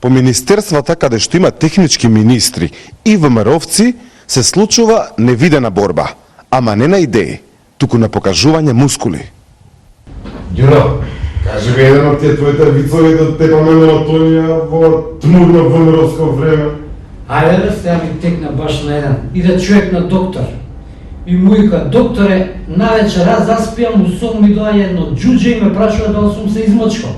По министерствата каде што има технички министри и ВМРО-вци се случува невидена борба, ама не на идеи, туку на покажување мускули. Ѓуро, кажи ми еден од тие твоите вицови да те поменува Антонија во тмурно ВМРО-ско време. Ајде да се ми текна баш на еден. Иде човек на доктор. И му вика, докторе, навечер аз заспиам, у сон ми доаѓа едно џуџе и ме прашува дали сум се измочкал.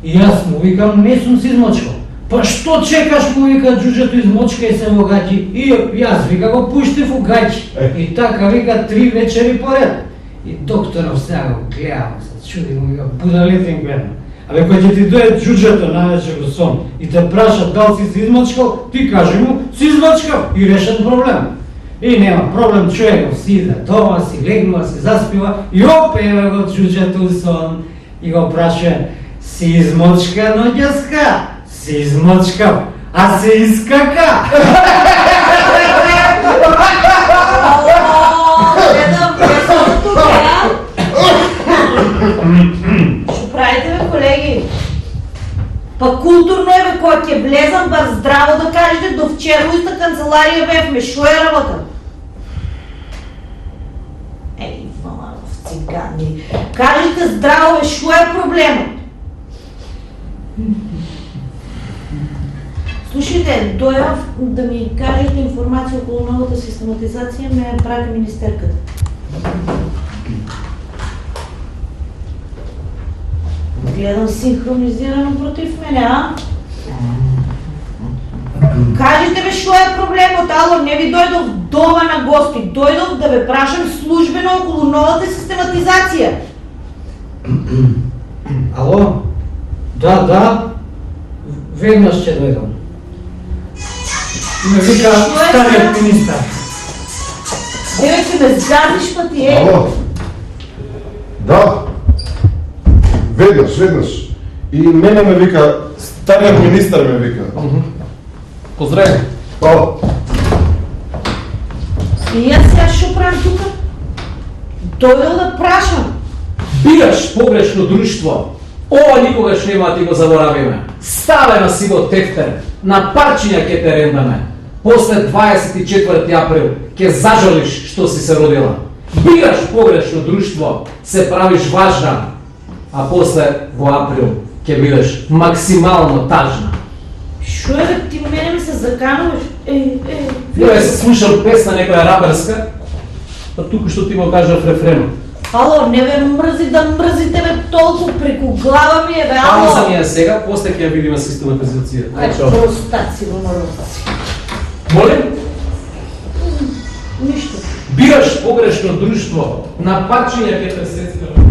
И јас му викам, не сум се измочкал. Па што чекаш, му вика, џуџето измочкај се во гаќи. И јас вика го пушти во гаќи. И така вика 3 вечери поред. И докторов сега го гледам, се чуди му вика, будалетин гледам. Абе, кој ќе ти дојде џуџето навечер во сон и те праша дали си се измочкал, ти кажи му, си измочкал и решен проблем. И нема проблем, човеков си иде дома, си легнува, си заспива и опева го џуџето у сон и го праша, си измочка ноќеска, си измочкав, а се искака. Што правите, бе, колеги? Па културно е, бе, кога ќе влезам, бар здраво да кажете, до вчера у иста канцеларија бевме, шо е работа? Еј, малов цигани, кажете здраво, бе, шо е проблемот? Слушайте, дојав да ми кажете информација околу новата систематизација, ме прави министерката. Гледам синхронизирано против мене, а? Кажете бе, што е проблемот? Ало, не ви дојдов дома на гости, дојдов да ве прашам службено околу новата систематизација. Ало? Да, веднаш ќе дојдам. Ме вика стариот министар. Еве ќе ме згадиш па ти, е? Ало? Да. Веднаш. И мене ме вика, стариот министар ме вика. Поздрави. Ало. И јас сега што правам тука? Дојдов да прашам. Бираш погрешно друштво. Ова никогаш нема да ти го заборавиме. Ставено си во тефтер. На парчиња ќе те рендаме. После 24 април ќе зажалиш што си се родила. Бираш погрешно друштво, се правиш важна. А после во април ќе бидеш максимално тажна. Шо е бе, ти мене ми се закануваш? Ја се слушам песна некоја раберска, па туку што ти му кажав рефренот. Ало, не ме мрзи да мрзите ме толку преку глава ми е, бе, ало! Пауза ми е сега, после ќе ја видиме систематизација. Простаци, ломоровци. Молим? Ништо. Бираш погрешно друштво, на парчиња ќе те сецкам.